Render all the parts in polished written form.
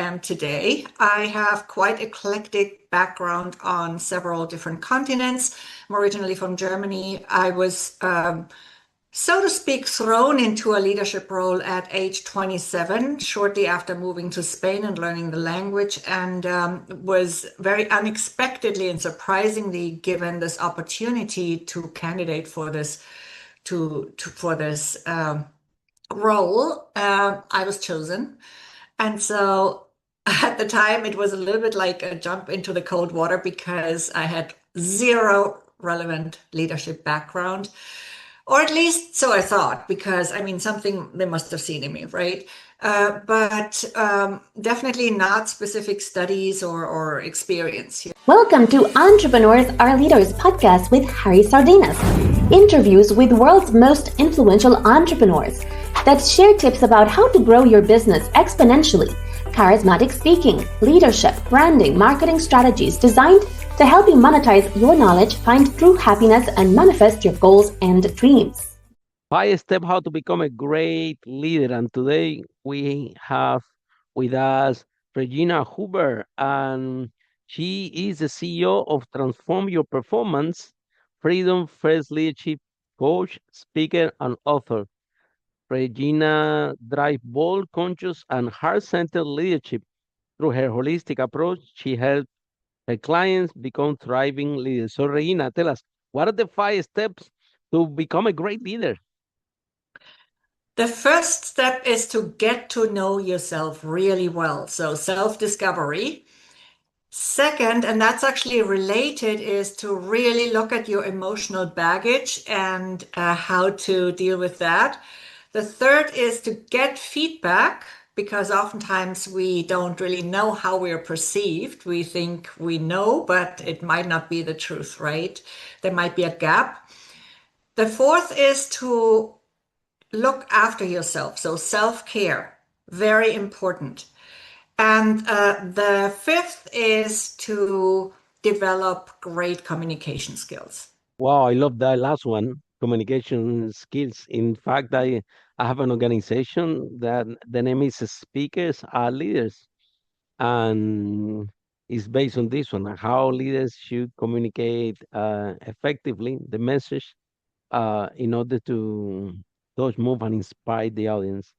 am today. I have quite eclectic background on several different continents. I'm originally from Germany. I was, so to speak, thrown into a leadership role at age 27, shortly after moving to Spain and learning the language, and was very unexpectedly and surprisingly given this opportunity to candidate for this for this role. I was chosen. And so at the time, it was a little bit like a jump into the cold water because I had zero relevant leadership background, or at least so I thought, because I mean, something they must have seen in me, right? But definitely not specific studies or experience. Welcome to Entrepreneurs Are Leaders podcast with Harry Sardinas. Interviews with world's most influential entrepreneurs that share tips about how to grow your business exponentially. Charismatic speaking, leadership, branding, marketing strategies designed to help you monetize your knowledge, find true happiness, and manifest your goals and dreams. 5 steps how to become a great leader. And today we have with us Regina Huber, and she is the CEO of Transform Your Performance, Freedom First Leadership coach, speaker, and author. Regina drives bold, conscious, and heart-centered leadership. Through her holistic approach, she helps her clients become thriving leaders. So, Regina, tell us, what are the 5 steps to become a great leader? The first step is to get to know yourself really well. So self-discovery. Second, and that's actually related, is to really look at your emotional baggage and how to deal with that. The third is to get feedback, because oftentimes we don't really know how we are perceived. We think we know, but it might not be the truth, right? There might be a gap. The fourth is to look after yourself. So self-care, very important. And the fifth is to develop great communication skills. Wow, I love that last one, communication skills. In fact, I have an organization that the name is Speakers Are Leaders, and it's based on this one, how leaders should communicate effectively the message in order to touch, move, and inspire the audience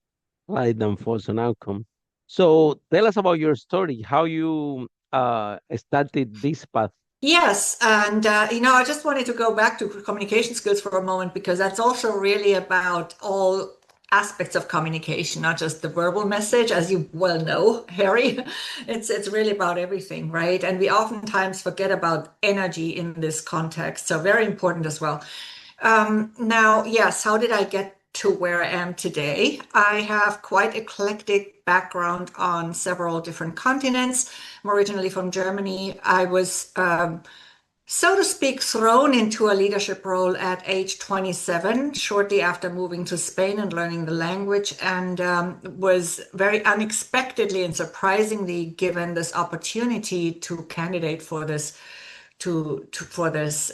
rather than force an outcome. So tell us about your story, how you started this path. Yes, and I just wanted to go back to communication skills for a moment, because that's also really about all aspects of communication, not just the verbal message, as you well know, Harry. It's really about everything, right? And we oftentimes forget about energy in this context, so very important as well. Now, yes, how did I get to where I am today? I have quite eclectic background on several different continents. I'm originally from Germany. I was, so to speak, thrown into a leadership role at age 27, shortly after moving to Spain and learning the language, and was very unexpectedly and surprisingly given this opportunity to candidate for this for this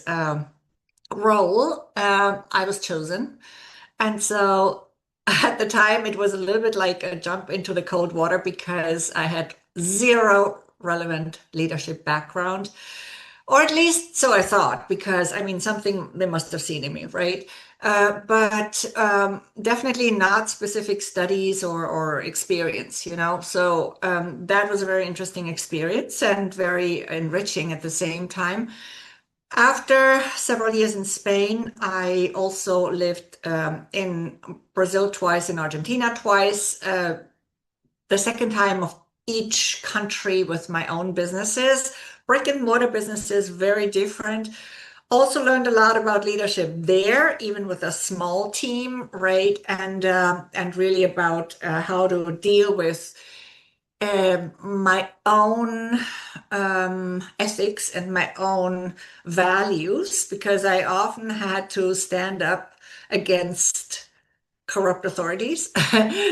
role. I was chosen. And so at the time, it was a little bit like a jump into the cold water because I had zero relevant leadership background, or at least so I thought, because I mean, something they must have seen in me, right? But definitely not specific studies or experience, So that was a very interesting experience and very enriching at the same time. After several years in Spain, I also lived in Brazil twice, in Argentina twice, the second time of each country with my own businesses, brick and mortar businesses, very different. Also learned a lot about leadership there, even with a small team, right? And really about how to deal with my own ethics and my own values, because I often had to stand up against corrupt authorities.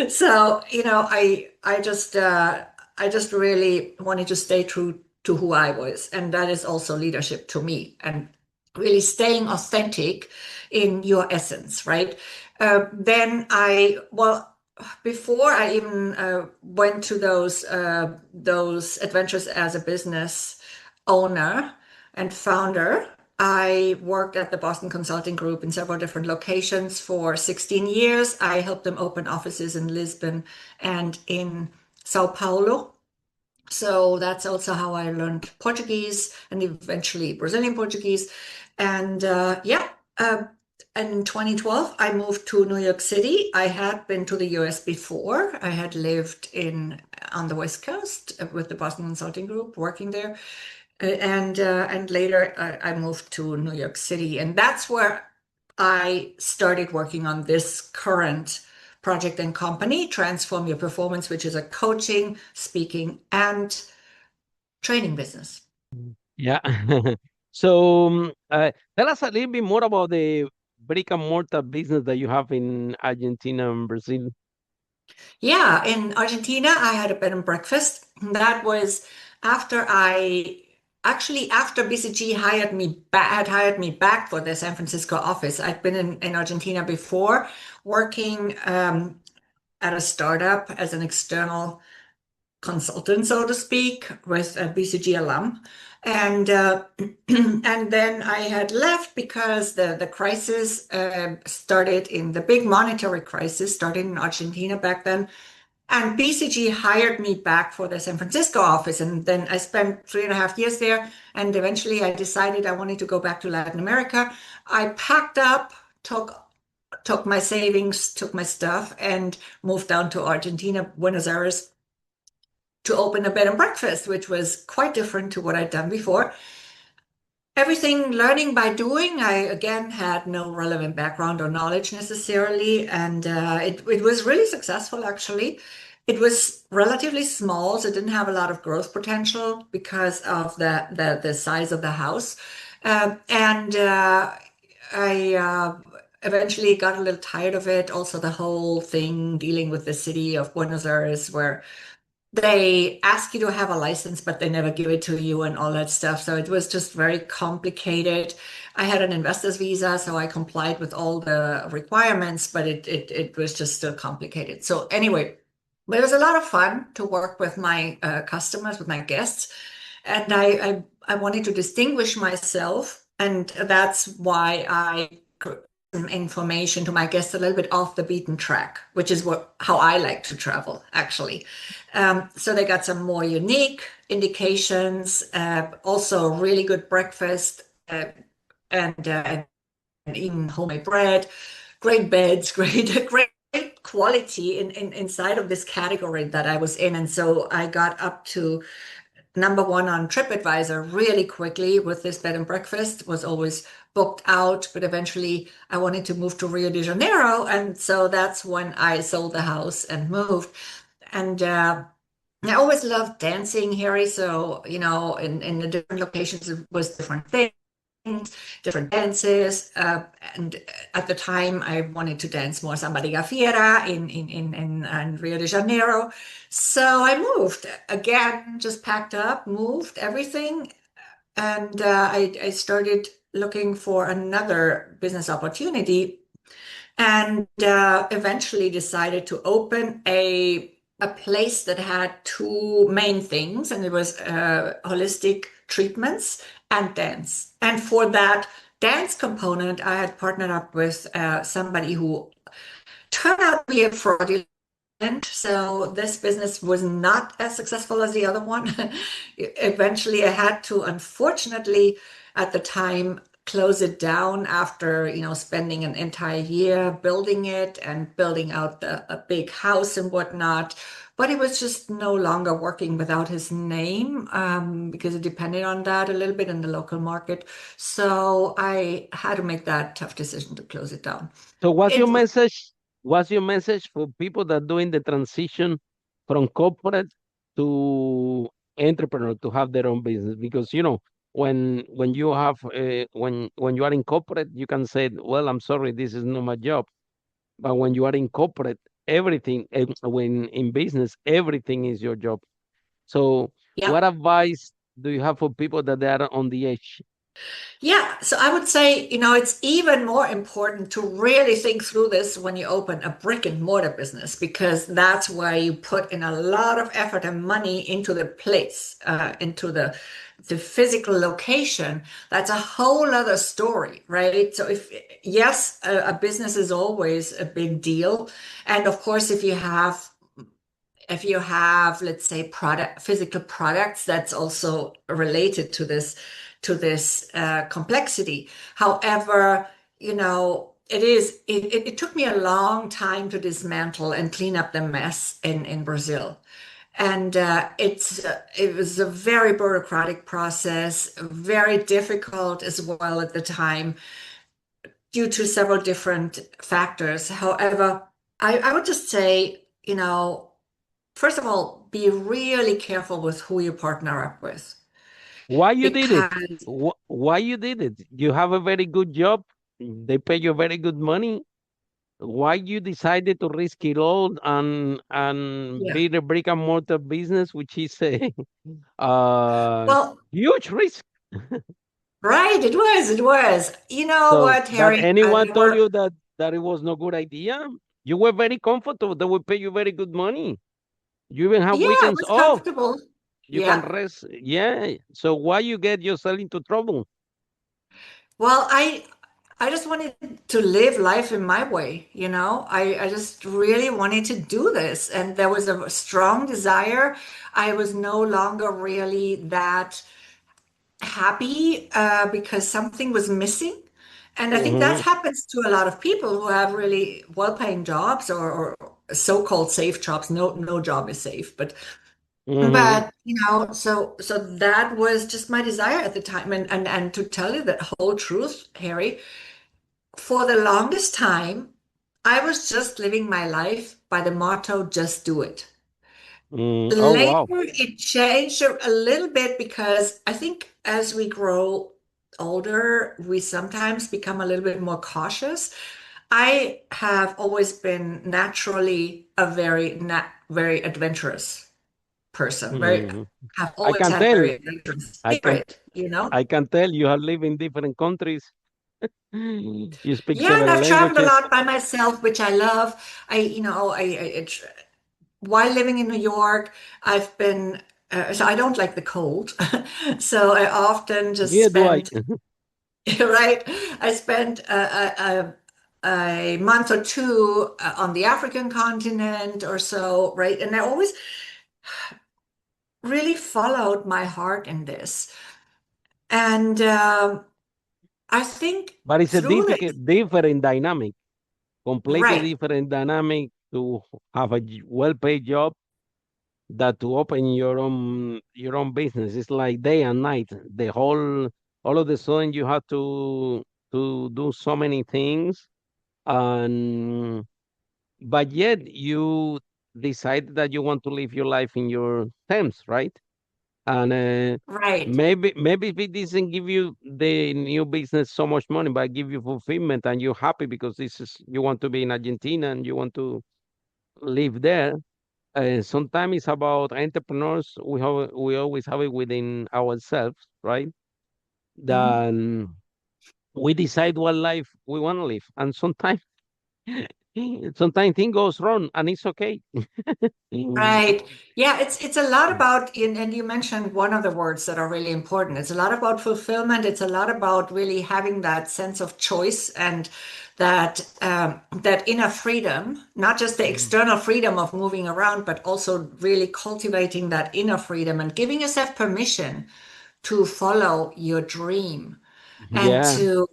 So, I just really wanted to stay true to who I was, and that is also leadership to me, and really staying authentic in your essence, right? Then well, before I even went to those adventures as a business owner and founder, I worked at the Boston Consulting Group in several different locations for 16 years. I helped them open offices in Lisbon and in Sao Paulo. So that's also how I learned Portuguese and eventually Brazilian Portuguese. And uh, and in 2012, I moved to New York City. I had been to the US before. I had lived in on the West Coast with the Boston Consulting Group, working there. And later I moved to New York City, and that's where I started working on this current project and company, Transform Your Performance, which is a coaching, speaking, and training business. Yeah. So, tell us a little bit more about the brick and mortar business that you have in Argentina and Brazil. Yeah, in Argentina, I had a bed and breakfast. That was after I actually after BCG had hired me back for the San Francisco office. I'd been in Argentina before, working at a startup as an external consultant, so to speak, with a BCG alum. And and then I had left because the crisis started in the big monetary crisis started in Argentina back then. And BCG hired me back for the San Francisco office. And then I spent 3.5 years there. And eventually I decided I wanted to go back to Latin America. I packed up, took my savings, took my stuff, and moved down to Argentina, Buenos Aires, to open a bed and breakfast, which was quite different to what I'd done before. Everything learning by doing. I again had no relevant background or knowledge necessarily, and it was really successful actually. It was relatively small, so it didn't have a lot of growth potential because of the size of the house. And I eventually got a little tired of it. Also, the whole thing dealing with the city of Buenos Aires, where they ask you to have a license, but they never give it to you and all that stuff. So it was just very complicated. I had an investor's visa, so I complied with all the requirements, but it was just still complicated. So anyway, but it was a lot of fun to work with my customers, with my guests, and I wanted to distinguish myself, and that's why I some information to my guests a little bit off the beaten track, which is what how I like to travel actually. So they got some more unique indications, also really good breakfast, and even homemade bread, great beds, great quality in inside of this category that I was in. And so I got up to number one on TripAdvisor really quickly with this bed and breakfast. Was always booked out, but eventually I wanted to move to Rio de Janeiro, and so that's when I sold the house and moved. And I always loved dancing, Harry. So in the different locations, it was different things, different dances. And at the time, I wanted to dance more samba de gafieira in Rio de Janeiro. So I moved again, just packed up, moved everything, and I started looking for another business opportunity, and eventually decided to open a place that had two main things, and it was holistic treatments and dance. And for that dance component, I had partnered up with somebody who turned out to be a fraudulent. So this business was not as successful as the other one. Eventually, I had to, unfortunately, at the time, close it down after, spending an entire year building it and building out a big house and whatnot. But it was just no longer working without his name, because it depended on that a little bit in the local market. So I had to make that tough decision to close it down. So, what's your It message? What's your message for people that are doing the transition from corporate to entrepreneur to have their own business? Because when you have when you are in corporate, you can say, "Well, I'm sorry, this is not my job." But when you are in corporate, everything, when in business, everything is your job. So, yeah. what advice do you have for people that they are on the edge? Yeah, so I would say, it's even more important to really think through this when you open a brick and mortar business, because that's where you put in a lot of effort and money into the place, into the physical location. That's a whole other story, right? So yes, a business is always a big deal. And of course, if you have, let's say, physical products, that's also related to this complexity. However, it took me a long time to dismantle and clean up the mess in Brazil. And it was a very bureaucratic process, very difficult as well at the time, due to several different factors. However, I would just say, first of all, be really careful with who you partner up with, Why you did it? because, Why you did it? You have a very good job. They pay you very good money. Why you decided to risk it all and yeah. be the brick and mortar business, which is a Well, huge risk. right, it was. You know So what, that Harry? anyone There told were, you that it was no good idea? You were very comfortable. They will pay you very good money. You even have yeah, it weekends was off. comfortable. You can Yeah. rest. Yeah. So why you get yourself into trouble? Well, I just wanted to live life in my way, you know. I just really wanted to do this, and there was a strong desire. I was no longer really that happy because something was missing. And I think that Hmm. happens to a lot of people who have really well-paying jobs, or so-called safe jobs. No job is safe, but Hmm. so that was just my desire at the time. And to tell you the whole truth, Harry, for the longest time, I was just living my life by the motto, just do it. Mm. Oh wow. Later, it changed a little bit, because I think as we grow older, we sometimes become a little bit more cautious. I have always been naturally a very adventurous person. Hmm. Have I always can had tell. very adventurous I can. spirit, you know? I can tell you have lived in different countries. You speak Yeah, and seven I've traveled a languages. lot by myself, which I love. While living in New York, I've been, so I don't like the cold. So I often just Yeah, do I? spent, right? I spent a month or two on the African continent or so, right? And I always really followed my heart in this. And I think But it's a through the, different dynamic, completely right, different dynamic to have a well-paid job that to open your own business. It's like day and night. The whole all of the sudden you have to do so many things, and but yet you decide that you want to live your life in your terms, right? And right. maybe if it doesn't give you the new business so much money, but give you fulfillment and you're happy because this is you want to be in Argentina and you want to live there. Sometimes it's about entrepreneurs. We always have it within ourselves, right? Mhm. Then we decide what life we want to live, and sometimes sometimes thing goes wrong, and it's okay. Mm. Right. Yeah, it's a lot about, and you mentioned one of the words that are really important. It's a lot about fulfillment. It's a lot about really having that sense of choice, and that inner freedom, not just the external freedom of moving around, but also really cultivating that inner freedom and giving yourself permission to follow your dream, and Yeah. to,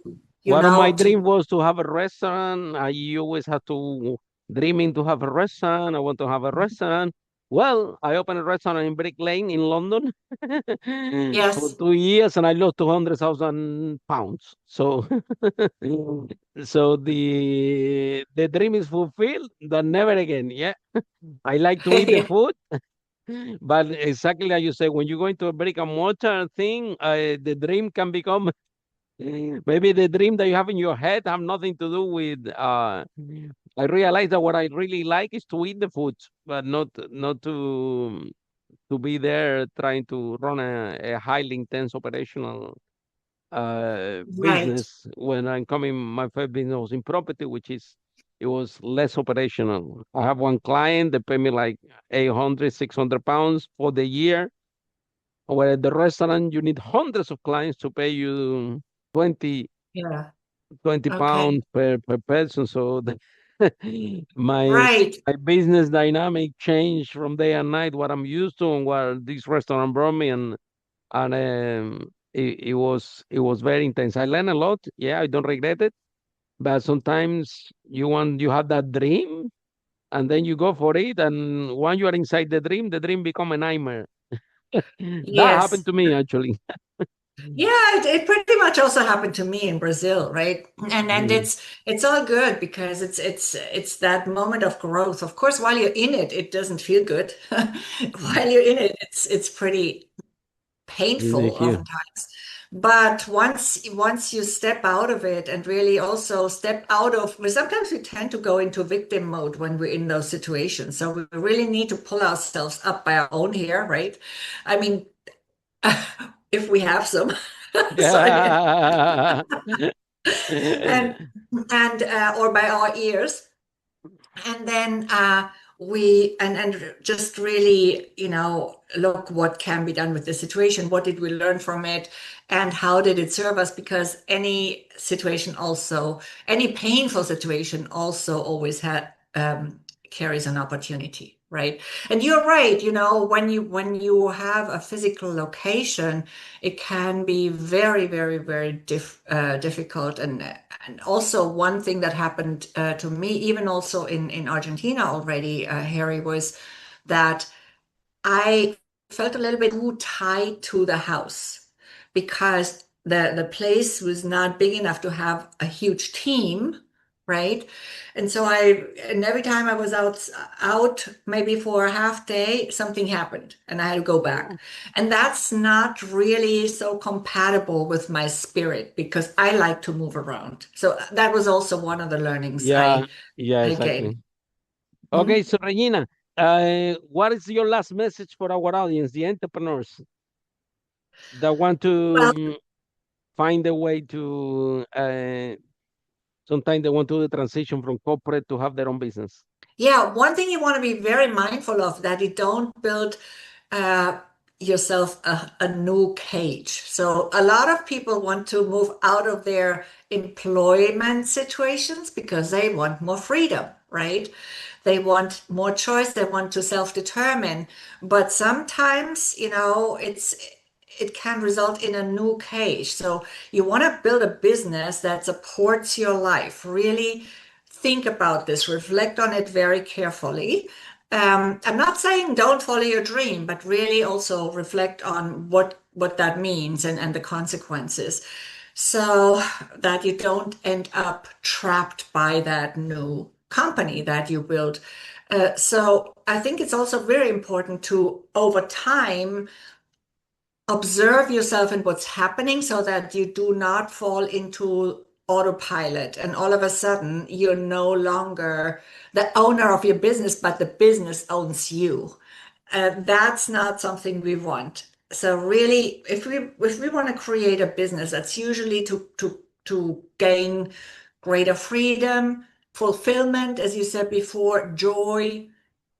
One of my to dream was to have a restaurant. I always had to dreaming to have a restaurant. I want to have a restaurant. Well, I opened a restaurant in Brick Lane in London for yes. 2 years, and I lost 200,000 pounds. So, so the dream is fulfilled. But never again. Yeah, I like to eat the food, but exactly like you say, when you go into a brick and mortar thing, the dream can become maybe the dream that you have in your head have nothing to do with I realize that what I really like is to eat the food, but not to be there trying to run a highly intense operational Right. business. When I'm coming, my first business was in property, it was less operational. I have one client, they pay me like 800, 600 pounds for the year. Where at the restaurant, you need hundreds of clients to pay you 20 Yeah. 20 Okay. pounds per person. So my Right. my business dynamic changed from day and night, what I'm used to and what this restaurant brought me, and it was very intense. I learned a lot. Yeah, I don't regret it. But sometimes you have that dream and then you go for it, and when you are inside the dream become a nightmare. That happened Yes. to me actually. Yeah, it pretty much also happened to me in Brazil, right? And Mm, it's all good because it's that moment of growth. Of course, while you're in it, it doesn't feel good. mm. While you're in it, it's pretty painful Here. oftentimes. But once you step out of it and really also step out of, well, sometimes we tend to go into victim mode when we're in those situations. So we really need to pull ourselves up by our own hair, right? I mean, if we have some. Sorry. Yeah. And or by our ears, and then we and just really, look what can be done with the situation. What did we learn from it, and how did it serve us? Because any situation, also any painful situation, also always had carries an opportunity, right? And you're right. When you have a physical location, it can be very, very, very difficult. And also one thing that happened to me, even also in Argentina already, Harry, was that I felt a little bit too tied to the house because the place was not big enough to have a huge team, right? And every time I was out maybe for a half day, something happened and I had to go back. And that's not really so compatible with my spirit because I like to move around. So that was also one of the learnings Yeah, yeah, I gained. exactly. Hmm? Okay, so Regina, what is your last message for our audience, the entrepreneurs that want to Well, find a way to, sometimes they want to do the transition from corporate to have their own business? yeah, one thing you want to be very mindful of that you don't build uh, yourself a new cage. So a lot of people want to move out of their employment situations because they want more freedom, right? They want more choice, they want to self-determine. But sometimes, it can result in a new cage. So you want to build a business that supports your life. Really think about this, reflect on it very carefully. I'm not saying don't follow your dream, but really also reflect on what that means and the consequences, so that you don't end up trapped by that new company that you build. So I think it's also very important to, over time, observe yourself and what's happening so that you do not fall into autopilot and all of a sudden you're no longer the owner of your business, but the business owns you. That's not something we want. So really, if we want to create a business, that's usually to gain greater freedom, fulfillment, as you said before, joy,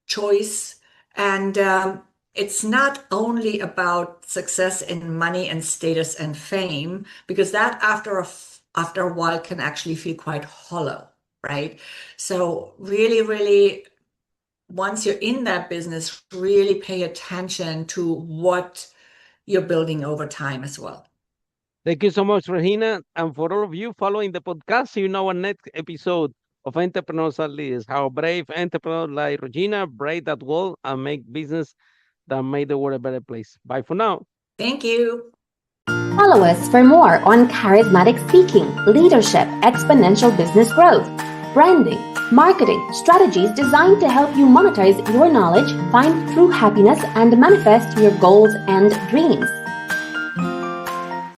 choice. And it's not only about success in money and status and fame, because that after a while can actually feel quite hollow, right? So really, really, once you're in that business, really pay attention to what you're building over time as well. Thank you so much, Regina. And for all of you following the podcast, see you in our next episode of Entrepreneurs at Leaders. How brave entrepreneurs like Regina break that wall and make business that made the world a better place. Bye for now. Thank you. Follow us for more on charismatic speaking, leadership, exponential business growth, branding, marketing, strategies designed to help you monetize your knowledge, find true happiness, and manifest your goals and dreams.